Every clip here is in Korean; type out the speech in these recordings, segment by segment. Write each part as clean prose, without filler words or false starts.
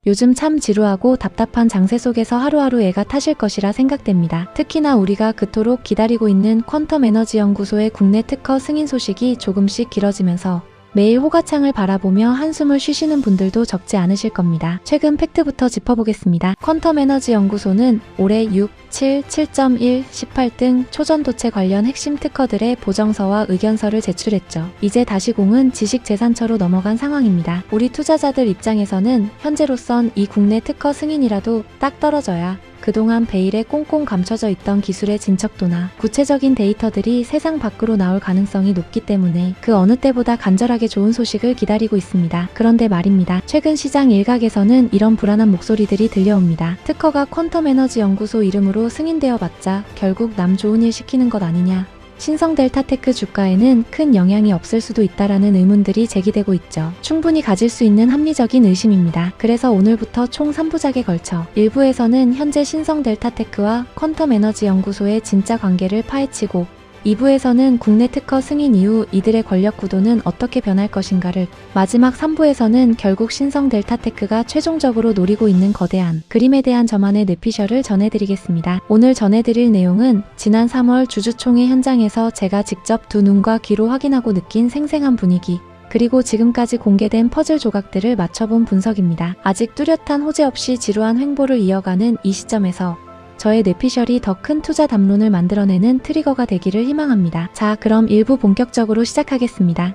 요즘 참 지루하고 답답한 장세 속에서 하루하루 애가 타실 것이라 생각됩니다. 특히나 우리가 그토록 기다리고 있는 퀀텀 에너지 연구소의 국내 특허 승인 소식이 조금씩 길어지면서 매일 호가창을 바라보며 한숨을 쉬시는 분들도 적지 않으실 겁니다. 최근 팩트부터 짚어보겠습니다. 퀀텀 에너지 연구소는 올해 6, 7, 7.1, 18 등 초전도체 관련 핵심 특허들의 보정서와 의견서를 제출했죠. 이제 다시 공은 지식재산처로 넘어간 상황입니다. 우리 투자자들 입장에서는 현재로선 이 국내 특허 승인이라도 딱 떨어져야 그동안 베일에 꽁꽁 감춰져 있던 기술의 진척도나 구체적인 데이터들이 세상 밖으로 나올 가능성이 높기 때문에 그 어느 때보다 간절하게 좋은 소식을 기다리고 있습니다. 그런데 말입니다. 최근 시장 일각에서는 이런 불안한 목소리들이 들려옵니다. 특허가 퀀텀 에너지 연구소 이름으로 승인되어 봤자 결국 남 좋은 일 시키는 것 아니냐. 신성 델타테크 주가에는 큰 영향이 없을 수도 있다라는 의문들이 제기되고 있죠. 충분히 가질 수 있는 합리적인 의심입니다. 그래서 오늘부터 총 3부작에 걸쳐 1부에서는 현재 신성 델타테크와 퀀텀 에너지 연구소의 진짜 관계를 파헤치고 2부에서는 국내 특허 승인 이후 이들의 권력 구도는 어떻게 변할 것인가를, 마지막 3부에서는 결국 신성 델타테크가 최종적으로 노리고 있는 거대한 그림에 대한 저만의 뇌피셜을 전해드리겠습니다. 오늘 전해드릴 내용은 지난 3월 주주총회 현장에서 제가 직접 두 눈과 귀로 확인하고 느낀 생생한 분위기, 그리고 지금까지 공개된 퍼즐 조각들을 맞춰본 분석입니다. 아직 뚜렷한 호재 없이 지루한 횡보를 이어가는 이 시점에서 저의 뇌피셜이 더 큰 투자 담론을 만들어내는 트리거가 되기를 희망합니다. 자, 그럼 1부 본격적으로 시작하겠습니다.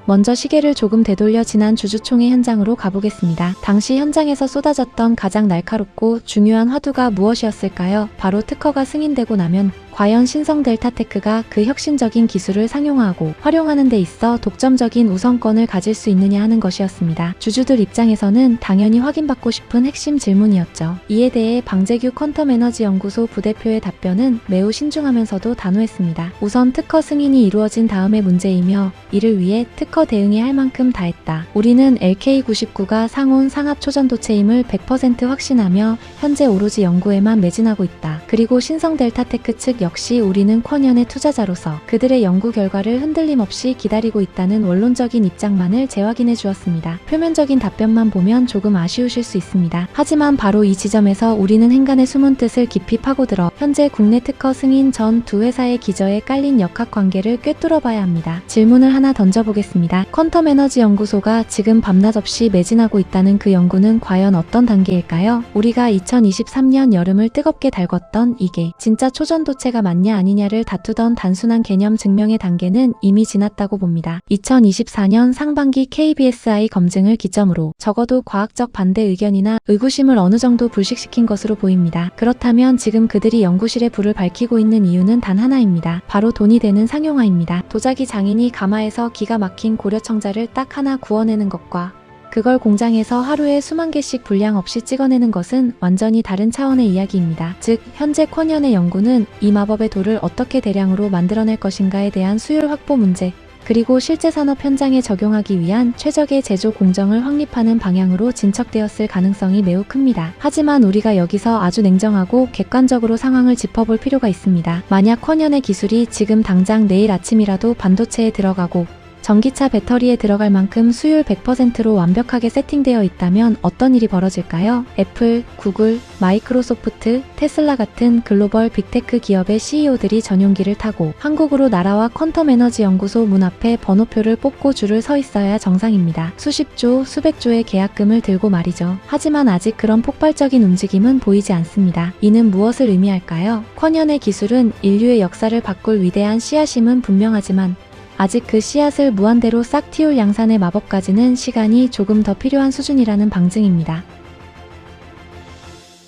먼저 시계를 조금 되돌려 지난 주주총회 현장으로 가보겠습니다. 당시 현장에서 쏟아졌던 가장 날카롭고 중요한 화두가 무엇이었을까요? 바로 특허가 승인되고 나면 과연 신성 델타테크가 그 혁신적인 기술을 상용화하고 활용하는 데 있어 독점적인 우선권을 가질 수 있느냐 하는 것이었습니다. 주주들 입장에서는 당연히 확인받고 싶은 핵심 질문이었죠. 이에 대해 방재규 퀀텀 에너지 연구소 부대표의 답변은 매우 신중하면서도 단호했습니다. 우선 특허 승인이 이루어진 다음의 문제이며 이를 위해 특허 대응이 할 만큼 다 했다. 우리는 LK99가 상온 상압 초전도체임을 100% 확신하며 현재 오로지 연구에만 매진하고 있다. 그리고 신성 델타테크 측 역시 우리는 퀀연의 투자자로서 그들의 연구 결과를 흔들림 없이 기다리고 있다는 원론적인 입장만을 재확인해 주었습니다. 표면적인 답변만 보면 조금 아쉬우실 수 있습니다. 하지만 바로 이 지점에서 우리는 행간의 숨은 뜻을 깊이 파고들어 현재 국내 특허 승인 전 두 회사의 기저에 깔린 역학관계를 꿰뚫어 봐야 합니다. 질문을 하나 던져보겠습니다. 퀀텀 에너지 연구소가 지금 밤낮 없이 매진하고 있다는 그 연구는 과연 어떤 단계일까요? 우리가 2023년 여름을 뜨겁게 달궜던 이게 진짜 초전도체가 맞냐 아니냐를 다투던 단순한 개념 증명의 단계는 이미 지났다고 봅니다. 2024년 상반기 KBSI 검증을 기점으로 적어도 과학적 반대 의견이나 의구심을 어느 정도 불식시킨 것으로 보입니다. 그렇다면 지금 그들이 연구실에 불을 밝히고 있는 이유는 단 하나입니다. 바로 돈이 되는 상용화입니다. 도자기 장인이 가마에서 기가 막힌 고려청자를 딱 하나 구워내는 것과 그걸 공장에서 하루에 수만 개씩 분량 없이 찍어내는 것은 완전히 다른 차원의 이야기입니다. 즉, 현재 퀀연의 연구는 이 마법의 돌을 어떻게 대량으로 만들어낼 것인가에 대한 수율 확보 문제, 그리고 실제 산업 현장에 적용하기 위한 최적의 제조 공정을 확립하는 방향으로 진척되었을 가능성이 매우 큽니다. 하지만 우리가 여기서 아주 냉정하고 객관적으로 상황을 짚어볼 필요가 있습니다. 만약 퀀연의 기술이 지금 당장 내일 아침이라도 반도체에 들어가고 전기차 배터리에 들어갈 만큼 수율 100%로 완벽하게 세팅되어 있다면 어떤 일이 벌어질까요? 애플, 구글, 마이크로소프트, 테슬라 같은 글로벌 빅테크 기업의 CEO들이 전용기를 타고 한국으로 날아와 퀀텀 에너지 연구소 문 앞에 번호표를 뽑고 줄을 서 있어야 정상입니다. 수십조, 수백조의 계약금을 들고 말이죠. 하지만 아직 그런 폭발적인 움직임은 보이지 않습니다. 이는 무엇을 의미할까요? 퀀연의 기술은 인류의 역사를 바꿀 위대한 씨앗임은 분명하지만 아직 그 씨앗을 무한대로 싹 틔울 양산의 마법까지는 시간이 조금 더 필요한 수준이라는 방증입니다.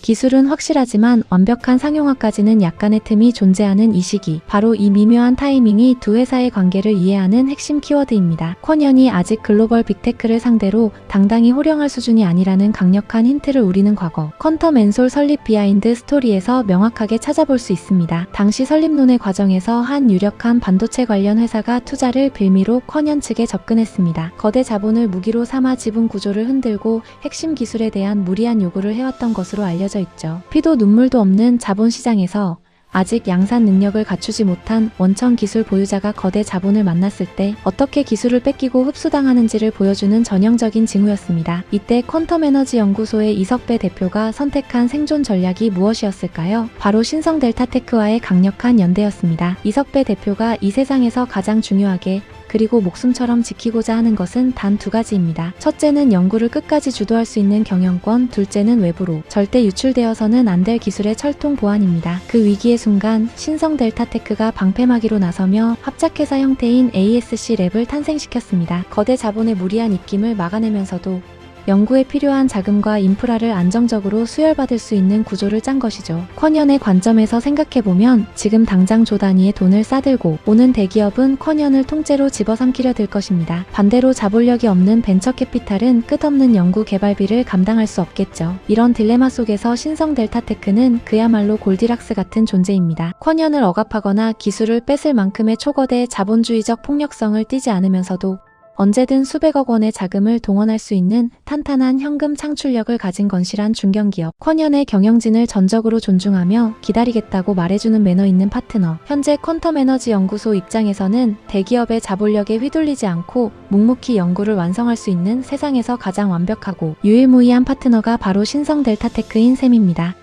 기술은 확실하지만 완벽한 상용화까지는 약간의 틈이 존재하는 이 시기, 바로 이 미묘한 타이밍이 두 회사의 관계를 이해하는 핵심 키워드입니다. 퀀연이 아직 글로벌 빅테크를 상대로 당당히 호령할 수준이 아니라는 강력한 힌트를 우리는 과거 퀀텀 엔솔 설립 비하인드 스토리에서 명확하게 찾아볼 수 있습니다. 당시 설립론의 과정에서 한 유력한 반도체 관련 회사가 투자를 빌미로 퀀연 측에 접근했습니다. 거대 자본을 무기로 삼아 지분 구조를 흔들고 핵심 기술에 대한 무리한 요구를 해왔던 것으로 알려져 있죠. 피도 눈물도 없는 자본시장에서 아직 양산 능력을 갖추지 못한 원천 기술 보유자가 거대 자본을 만났을 때 어떻게 기술을 뺏기고 흡수당하는지를 보여주는 전형적인 징후였습니다. 이때 퀀텀 에너지 연구소의 이석배 대표가 선택한 생존 전략이 무엇이었을까요? 바로 신성 델타테크와의 강력한 연대였습니다. 이석배 대표가 이 세상에서 가장 중요하게 그리고 목숨처럼 지키고자 하는 것은 단 두 가지입니다. 첫째는 연구를 끝까지 주도할 수 있는 경영권, 둘째는 외부로 절대 유출되어서는 안 될 기술의 철통 보안입니다. 그 위기의 순간 신성 델타테크가 방패막이로 나서며 합작회사 형태인 ASC랩을 탄생시켰습니다. 거대 자본의 무리한 입김을 막아내면서도 연구에 필요한 자금과 인프라를 안정적으로 수혈받을 수 있는 구조를 짠 것이죠. 쿼년의 관점에서 생각해보면 지금 당장 조 단위의 돈을 싸들고 오는 대기업은 쿼년을 통째로 집어삼키려 들 것입니다. 반대로 자본력이 없는 벤처 캐피탈은 끝없는 연구 개발비를 감당할 수 없겠죠. 이런 딜레마 속에서 신성 델타테크는 그야말로 골디락스 같은 존재입니다. 쿼년을 억압하거나 기술을 뺏을 만큼의 초거대 자본주의적 폭력성을 띠지 않으면서도 언제든 수백억 원의 자금을 동원할 수 있는 탄탄한 현금 창출력을 가진 건실한 중견기업. 쿼년의 경영진을 전적으로 존중하며 기다리겠다고 말해주는 매너 있는 파트너. 현재 퀀텀 에너지 연구소 입장에서는 대기업의 자본력에 휘둘리지 않고 묵묵히 연구를 완성할 수 있는 세상에서 가장 완벽하고 유일무이한 파트너가 바로 신성 델타테크인 셈입니다.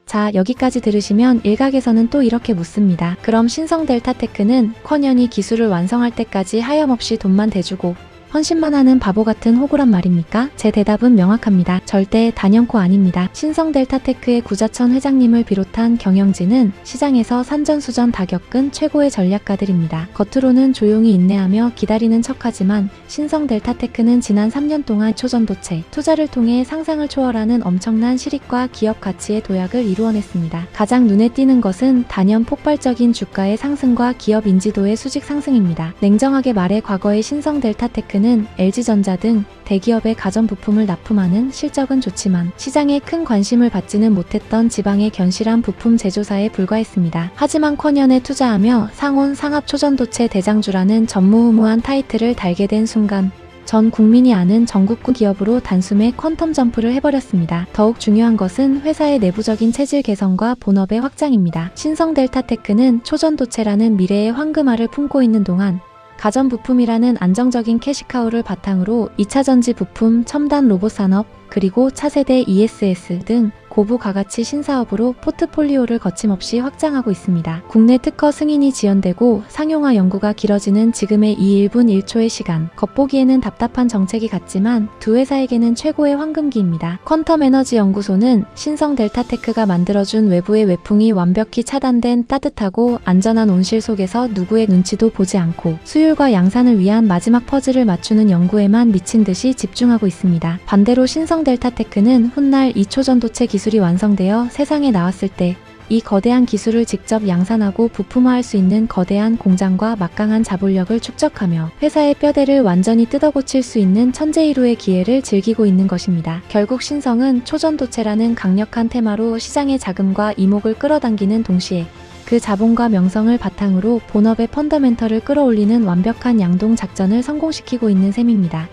자, 여기까지 들으시면 일각에서는 또 이렇게 묻습니다. 그럼 신성 델타테크는 쿼년이 기술을 완성할 때까지 하염없이 돈만 대주고 헌신만 하는 바보 같은 호구란 말입니까? 제 대답은 명확합니다. 절대 단연코 아닙니다. 신성 델타테크의 구자천 회장님을 비롯한 경영진은 시장에서 산전수전 다 겪은 최고의 전략가들입니다. 겉으로는 조용히 인내하며 기다리는 척하지만 신성 델타테크는 지난 3년 동안 초전도체, 투자를 통해 상상을 초월하는 엄청난 실익과 기업 가치의 도약을 이루어냈습니다. 가장 눈에 띄는 것은 단연 폭발적인 주가의 상승과 기업 인지도의 수직 상승입니다. 냉정하게 말해 과거의 신성 델타테크 는 LG전자 등 대기업의 가전부품을 납품하는 실적은 좋지만 시장에 큰 관심을 받지는 못했던 지방의 견실한 부품 제조사에 불과했습니다. 하지만 쿼년에 투자하며 상온 상압 초전도체 대장주라는 전무후무한 타이틀을 달게 된 순간 전 국민이 아는 전국구 기업으로 단숨에 퀀텀 점프를 해버렸습니다. 더욱 중요한 것은 회사의 내부적인 체질 개선과 본업의 확장입니다. 신성 델타테크는 초전도체라는 미래의 황금알을 품고 있는 동안 가전부품이라는 안정적인 캐시카우를 바탕으로 2차전지 부품, 첨단 로봇 산업, 그리고 차세대 ESS 등 고부가가치 신사업으로 포트폴리오를 거침없이 확장하고 있습니다. 국내 특허 승인이 지연되고 상용화 연구가 길어지는 지금의 이 1분 1초의 시간, 겉보기에는 답답한 정책이 같지만 두 회사에게는 최고의 황금기입니다. 퀀텀 에너지 연구소는 신성 델타테크가 만들어준 외부의 외풍이 완벽히 차단된 따뜻하고 안전한 온실 속에서 누구의 눈치도 보지 않고 수율과 양산을 위한 마지막 퍼즐을 맞추는 연구에만 미친 듯이 집중하고 있습니다. 반대로 신성 델타테크는 훗날 2초 전도체 기술이 완성되어 세상에 나왔을 때 이 거대한 기술을 직접 양산하고 부품화할 수 있는 거대한 공장과 막강한 자본력을 축적하며 회사의 뼈대를 완전히 뜯어고칠 수 있는 천재일우의 기회를 즐기고 있는 것입니다. 결국 신성은 초전도체라는 강력한 테마로 시장의 자금과 이목을 끌어당기는 동시에 그 자본과 명성을 바탕으로 본업의 펀더멘털을 끌어올리는 완벽한 양동 작전을 성공시키고 있는 셈입니다.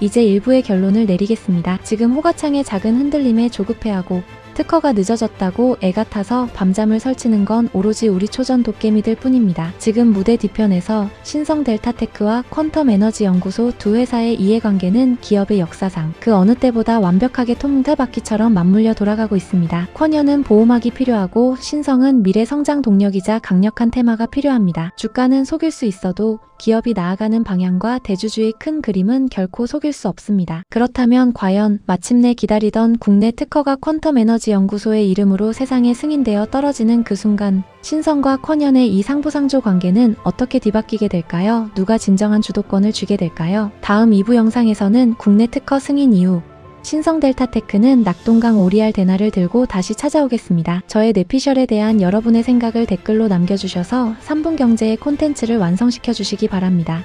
이제 일부의 결론을 내리겠습니다. 지금 호가창의 작은 흔들림에 조급해하고 특허가 늦어졌다고 애가 타서 밤잠을 설치는 건 오로지 우리 초전 도깨미들 뿐입니다. 지금 무대 뒤편에서 신성 델타테크와 퀀텀 에너지 연구소 두 회사의 이해관계는 기업의 역사상 그 어느 때보다 완벽하게 통틀바퀴처럼 맞물려 돌아가고 있습니다. 쿼년은 보호막이 필요하고 신성은 미래 성장 동력이자 강력한 테마가 필요합니다. 주가는 속일 수 있어도 기업이 나아가는 방향과 대주주의 큰 그림은 결코 속일 수 없습니다. 그렇다면 과연 마침내 기다리던 국내 특허가 퀀텀 에너지 연구소의 이름으로 세상에 승인되어 떨어지는 그 순간 신성과 쿼년의 이 상부상조 관계는 어떻게 뒤바뀌게 될까요? 누가 진정한 주도권을 쥐게 될까요? 다음 2부 영상에서는 국내 특허 승인 이후 신성 델타테크는 낙동강 오리알 대나를 들고 다시 찾아오겠습니다. 저의 뇌피셜에 대한 여러분의 생각을 댓글로 남겨주셔서 3분 경제의 콘텐츠를 완성시켜 주시기 바랍니다.